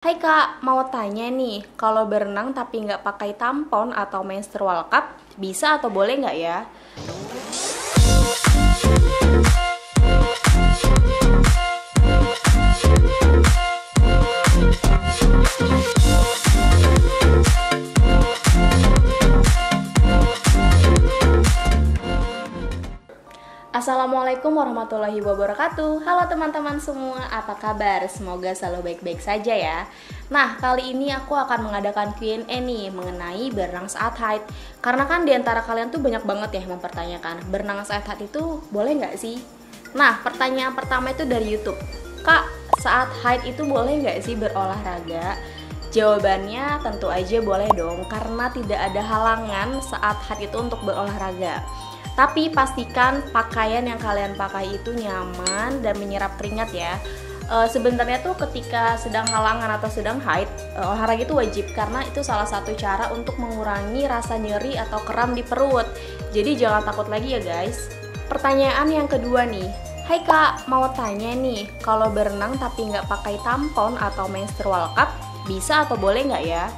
Hai Kak, mau tanya nih, kalau berenang tapi nggak pakai tampon atau menstrual cup, bisa atau boleh nggak ya? Assalamualaikum warahmatullahi wabarakatuh. Halo teman-teman semua, apa kabar? Semoga selalu baik-baik saja ya. Nah, kali ini aku akan mengadakan Q&A nih mengenai berenang saat haid. Karena kan diantara kalian tuh banyak banget ya yang mempertanyakan, berenang saat haid itu boleh nggak sih? Nah, pertanyaan pertama itu dari YouTube. Kak, saat haid itu boleh nggak sih berolahraga? Jawabannya tentu aja boleh dong, karena tidak ada halangan saat haid itu untuk berolahraga. Tapi pastikan pakaian yang kalian pakai itu nyaman dan menyerap keringat ya. Sebenarnya tuh ketika sedang halangan atau sedang haid, olahraga itu wajib karena itu salah satu cara untuk mengurangi rasa nyeri atau kram di perut. Jadi jangan takut lagi ya guys. Pertanyaan yang kedua nih. Hai Kak, mau tanya nih, kalau berenang tapi nggak pakai tampon atau menstrual cup, bisa atau boleh nggak ya?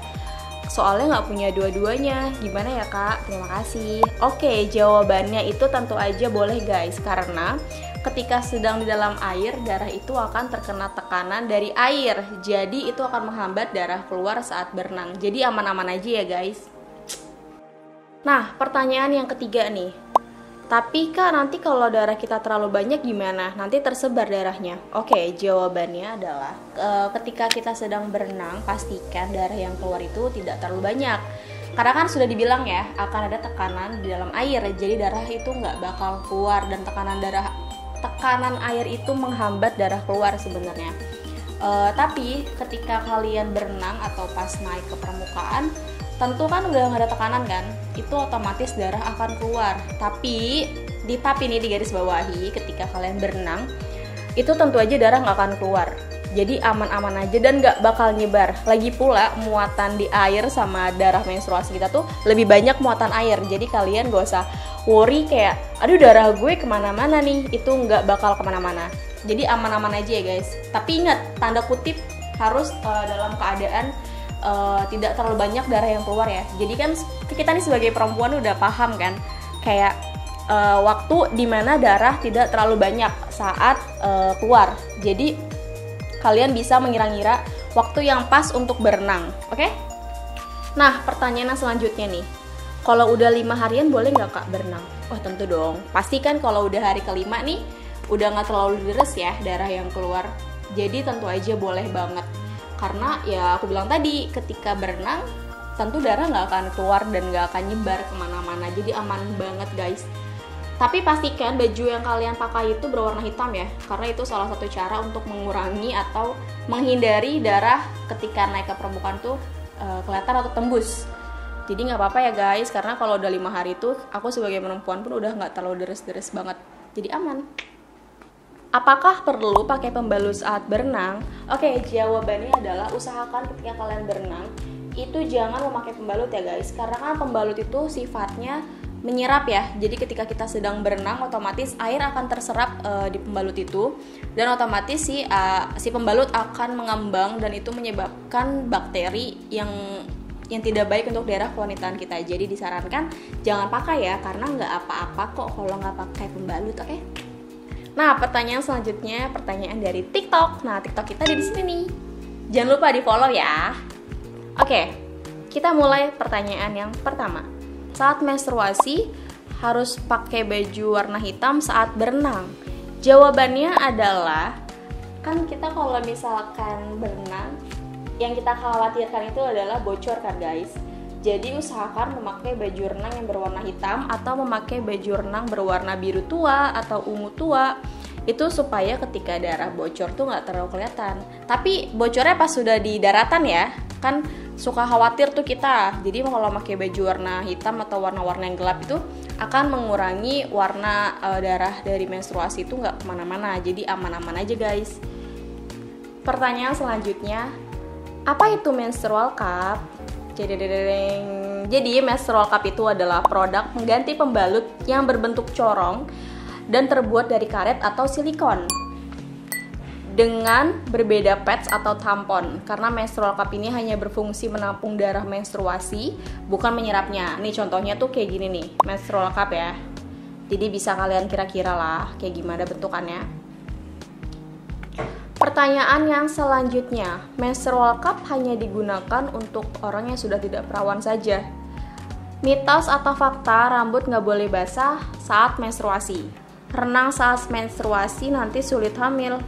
Soalnya nggak punya dua-duanya, gimana ya Kak? Terima kasih. Oke, jawabannya itu tentu aja boleh guys, karena ketika sedang di dalam air, darah itu akan terkena tekanan dari air. Jadi itu akan menghambat darah keluar saat berenang. Jadi aman-aman aja ya guys. Nah, pertanyaan yang ketiga nih. Tapi Kak, nanti kalau darah kita terlalu banyak gimana? Nanti tersebar darahnya. Oke, jawabannya adalah ketika kita sedang berenang, pastikan darah yang keluar itu tidak terlalu banyak. Karena kan sudah dibilang ya, akan ada tekanan di dalam air, jadi darah itu nggak bakal keluar, dan tekanan air itu menghambat darah keluar sebenarnya. Tapi ketika kalian berenang atau pas naik ke permukaan, tentu kan udah nggak ada tekanan kan, itu otomatis darah akan keluar. Tapi nih di garis bawahi, ketika kalian berenang itu tentu aja darah nggak akan keluar. Jadi aman-aman aja dan nggak bakal nyebar. Lagi pula muatan di air sama darah menstruasi kita tuh lebih banyak muatan air. Jadi kalian gak usah worry kayak, aduh darah gue kemana-mana nih, itu nggak bakal kemana-mana. Jadi aman-aman aja ya guys. Tapi ingat, tanda kutip harus dalam keadaan tidak terlalu banyak darah yang keluar ya. Jadi kan kita nih sebagai perempuan udah paham kan, kayak waktu dimana darah tidak terlalu banyak saat keluar. Jadi kalian bisa mengira-ngira waktu yang pas untuk berenang, oke? Nah, pertanyaan yang selanjutnya nih, kalau udah 5 harian boleh nggak Kak berenang? Oh tentu dong, pasti kan kalau udah hari kelima nih udah nggak terlalu deres ya darah yang keluar. Jadi tentu aja boleh banget. Karena ya aku bilang tadi, ketika berenang tentu darah nggak akan keluar dan nggak akan nyebar kemana-mana, jadi aman banget guys. Tapi pastikan baju yang kalian pakai itu berwarna hitam ya, karena itu salah satu cara untuk mengurangi atau menghindari darah ketika naik ke permukaan tuh kelihatan atau tembus. Jadi nggak apa-apa ya guys, karena kalau udah 5 hari itu aku sebagai perempuan pun udah nggak terlalu deres-deres banget, jadi aman. Apakah perlu pakai pembalut saat berenang? Oke, jawabannya adalah usahakan ketika kalian berenang itu jangan memakai pembalut ya guys, karena kan pembalut itu sifatnya menyerap ya. Jadi ketika kita sedang berenang, otomatis air akan terserap di pembalut itu, dan otomatis si pembalut akan mengembang dan itu menyebabkan bakteri yang tidak baik untuk daerah kewanitaan kita. Jadi disarankan jangan pakai ya, karena nggak apa-apa kok kalau nggak pakai pembalut, oke? Nah, pertanyaan selanjutnya, pertanyaan dari TikTok. Nah, TikTok kita ada di sini nih. Jangan lupa di-follow ya. Oke, kita mulai pertanyaan yang pertama. Saat menstruasi harus pakai baju warna hitam saat berenang? Jawabannya adalah, kan kita kalau misalkan berenang, yang kita khawatirkan itu adalah bocor kan guys. Jadi usahakan memakai baju renang yang berwarna hitam atau memakai baju renang berwarna biru tua atau ungu tua. Itu supaya ketika darah bocor tuh nggak terlalu kelihatan. Tapi bocornya pas sudah di daratan ya, kan suka khawatir tuh kita. Jadi kalau pakai baju warna hitam atau warna-warna yang gelap itu akan mengurangi warna darah dari menstruasi itu nggak kemana-mana. Jadi aman-aman aja guys. Pertanyaan selanjutnya, apa itu menstrual cup? Jadi menstrual cup itu adalah produk pengganti pembalut yang berbentuk corong dan terbuat dari karet atau silikon. dengan berbeda pads atau tampon, karena menstrual cup ini hanya berfungsi menampung darah menstruasi, bukan menyerapnya. Nih contohnya tuh kayak gini nih, menstrual cup ya. Jadi bisa kalian kira-kira lah kayak gimana bentukannya. Pertanyaan yang selanjutnya, menstrual cup hanya digunakan untuk orang yang sudah tidak perawan saja. Mitos atau fakta rambut nggak boleh basah saat menstruasi. Renang saat menstruasi nanti sulit hamil.